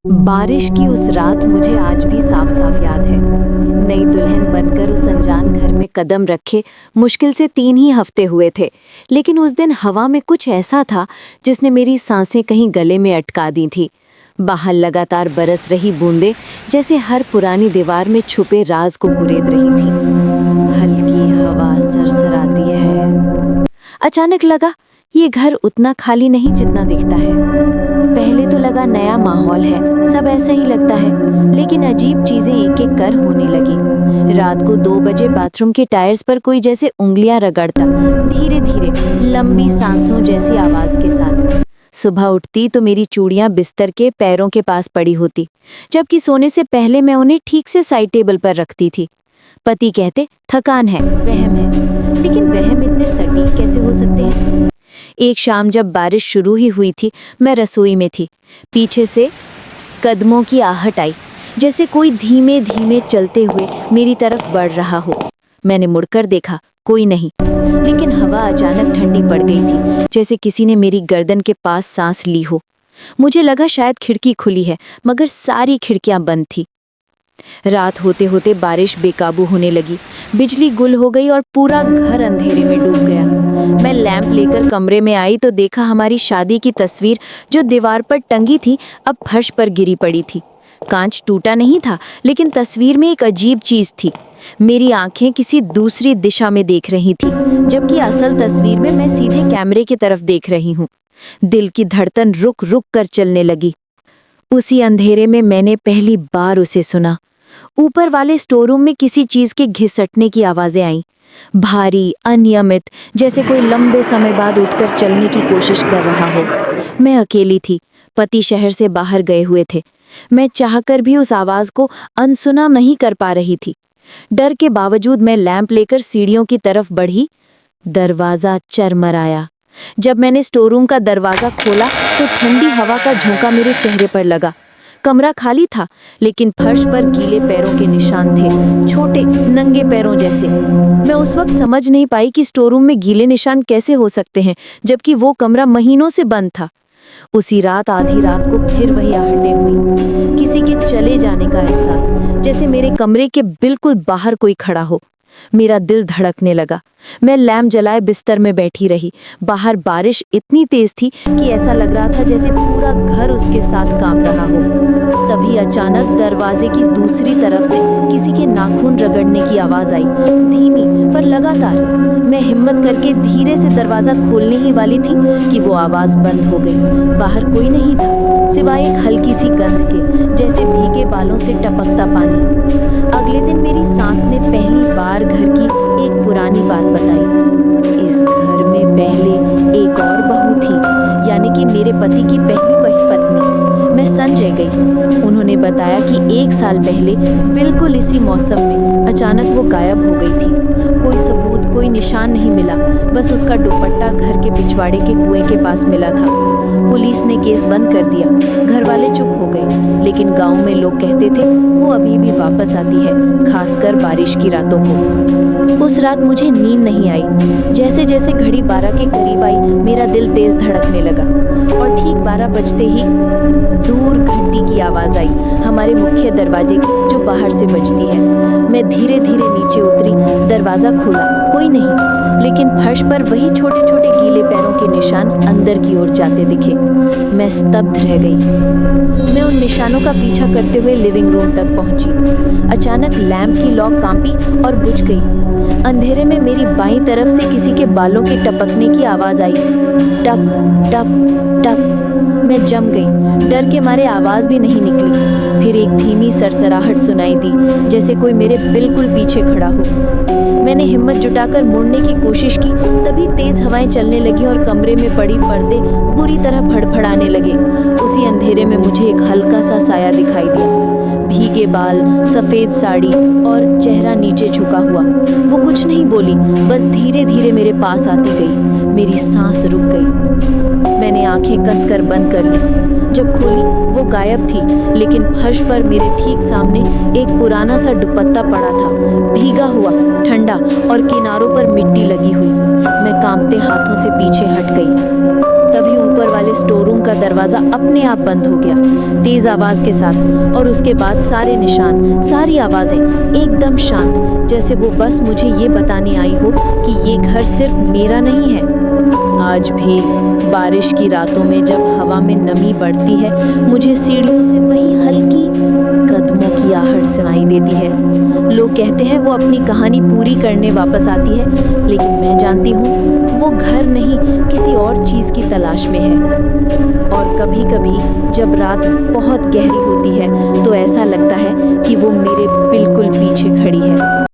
बारिश की उस रात मुझे आज भी साफ साफ याद है। नई दुल्हन बनकर उस अनजान घर में कदम रखे मुश्किल से 3 ही हफ्ते हुए थे, लेकिन उस दिन हवा में कुछ ऐसा था जिसने मेरी सांसें कहीं गले में अटका दी थी। बाहर लगातार बरस रही बूंदें जैसे हर पुरानी दीवार में छुपे राज को कुरेद रही थी। हल्की हवा सरसराती है। अचानक लगा ये घर उतना खाली नहीं जितना दिखता है। पहले तो लगा नया माहौल है, सब ऐसा ही लगता है, लेकिन अजीब चीजें एक एक कर होने लगी। रात को 2 बजे बाथरूम के टायर्स पर कोई जैसे उंगलियां रगड़ता, धीरे धीरे, लंबी सांसों जैसी आवाज के साथ। सुबह उठती तो मेरी चूड़ियां बिस्तर के पैरों के पास पड़ी होती, जबकि सोने से पहले मैं उन्हें ठीक से साइड टेबल पर रखती थी। पति कहते थकान है, वहम है, लेकिन वहम इतने सटीक कैसे हो सकते हैं। एक शाम जब बारिश शुरू ही हुई थी, मैं रसोई में थी। पीछे से कदमों की आहट आई, जैसे कोई धीमे धीमे चलते हुए मेरी तरफ बढ़ रहा हो। मैंने मुड़कर देखा, कोई नहीं, लेकिन हवा अचानक ठंडी पड़ गई थी, जैसे किसी ने मेरी गर्दन के पास सांस ली हो। मुझे लगा शायद खिड़की खुली है, मगर सारी खिड़कियां बंद थी। रात होते होते बारिश बेकाबू होने लगी, बिजली गुल हो गई और पूरा घर अंधेरे में डूब गया। मैं लैंप लेकर कमरे में आई तो देखा हमारी शादी की तस्वीर जो दीवार पर टंगी थी अब फर्श पर गिरी पड़ी थी। कांच टूटा नहीं था, लेकिन तस्वीर में एक अजीब चीज थी। मेरी आंखें किसी दूसरी दिशा में देख रही थी, जबकि असल तस्वीर में मैं सीधे कैमरे की तरफ देख रही हूँ। दिल की धड़कन रुक रुक कर चलने लगी। उसी अंधेरे में मैंने पहली बार उसे सुना। ऊपर वाले स्टोर रूम में किसी चीज के घिसटने की आवाजें आईं, भारी, अनियमित, जैसे कोई लंबे समय बाद उठकर चलने की कोशिश कर रहा हो। मैं अकेली थी, पति शहर से बाहर गए हुए थे। मैं चाहकर भी उस आवाज को अनसुना नहीं कर पा रही थी। डर के बावजूद मैं लैंप लेकर सीढ़ियों की तरफ बढ़ी। दरवाजा चरमराया। जब मैंने स्टोर रूम का दरवाजा खोला तो ठंडी हवा का झोंका मेरे चेहरे पर लगा। कमरा खाली था, लेकिन फर्श पर गीले पैरों के निशान थे, छोटे नंगे पैरों जैसे। मैं उस वक्त समझ नहीं पाई कि स्टोर रूम में गीले निशान कैसे हो सकते हैं, जबकि वो कमरा महीनों से बंद था। उसी रात आधी रात को फिर वही आहटें हुई, किसी के चले जाने का एहसास, जैसे मेरे कमरे के बिल्कुल बाहर कोई खड़ा हो। मेरा दिल धड़कने लगा। मैं लैंप जलाए बिस्तर में बैठी रही। बाहर बारिश इतनी तेज थी कि ऐसा लग रहा था जैसे पूरा घर उसके साथ कांप रहा हो। तभी अचानक दरवाजे की दूसरी तरफ से किसी के नाखून रगड़ने की आवाज आई, धीमी पर लगातार। मैं हिम्मत करके धीरे से दरवाजा खोलने ही वाली थी कि वो आवाज बंद हो गई। बाहर कोई नहीं था, सिवाय एक हल्की सी गंध के, जैसे भीगे बालों से टपकता पानी। अगले दिन मेरी सास ने पहली बार घर की एक पुरानी बात बताई। इस घर में पहले एक और बहू थी, यानी कि मेरे पति की पहली वही पत्नी। मैं सन रह गई। उन्होंने बताया कि 1 साल पहले बिल्कुल इसी मौसम में अचानक वो गायब हो गई थी। कोई सबूत, कोई निशान नहीं मिला, बस उसका दुपट्टा घर के पिछवाड़े के कुएं के पास मिला था। पुलिस ने केस बंद कर दिया। घर वाले चुप हो गए, लेकिन गांव में लोग कहते थे वो अभी भी वापस आती है, खासकर बारिश की रातों को। उस रात मुझे नींद नहीं आई। जैसे जैसे घड़ी 12 के करीब आई, मेरा दिल तेज धड़कने लगा और ठीक 12 बजते ही दूर घंटी की आवाज आई, हमारे मुख्य दरवाजे की, जो बाहर से बजती है। मैं धीरे धीरे नीचे उतरी, दरवाजा खोला, कोई नहीं, लेकिन फर्श पर वही छोटे छोटे गीले पैरों के निशान अंदर की ओर जाते दिखे। मैं स्तब्ध रह गई। मैं उन निशानों का पीछा करते हुए लिविंग रूम तक पहुंची। अचानक लैंप की लॉक कांपी और बुझ गई। अंधेरे में मेरी बाईं तरफ से किसी के बालों के टपकने की आवाज आई, टप टप टप। मैं जम गई, डर के मारे आवाज भी नहीं निकली। फिर एक धीमी सरसराहट सुनाई दी, जैसे कोई मेरे बिल्कुल पीछे खड़ा हो। मैंने हिम्मत जुटाकर मुड़ने की कोशिश की, तभी तेज हवाएं चलने लगी और कमरे में पड़ी पर्दे बुरी तरह फड़फड़ाने लगे। उसी अंधेरे में मुझे एक हल्का सा साया दिखाई दिया, भीगे बाल, सफेद साड़ी और चेहरा नीचे झुका हुआ। वो कुछ नहीं बोली, बस धीरे धीरे मेरे पास आती गई। मेरी सांस रुक गई। मैंने आंखें कसकर बंद कर ली। जब खोली, वो गायब थी, लेकिन फर्श पर मेरे ठीक सामने एक पुराना सा दुपट्टा पड़ा था, भीगा हुआ, ठंडा और किनारों पर मिट्टी लगी हुई। मैं कांपते हाथों से पीछे हट गई। तभी ऊपर वाले स्टोर रूम का दरवाजा अपने आप बंद हो गया, तेज आवाज के साथ। और उसके बाद सारे निशान, सारी आवाजें एकदम शांत, जैसे वो बस मुझे ये बताने आई हो कि ये घर सिर्फ मेरा नहीं है। आज भी बारिश की रातों में जब हवा में नमी बढ़ती है, मुझे सीढ़ियों से वही हल्की कदमों की आहट सुनाई देती है। लोग कहते हैं वो अपनी कहानी पूरी करने वापस आती है, लेकिन मैं जानती हूँ वो घर नहीं, किसी और चीज की तलाश में है। और कभी-कभी जब रात बहुत गहरी होती है तो ऐसा लगता है कि वो मेरे बिल्कुल पीछे खड़ी है।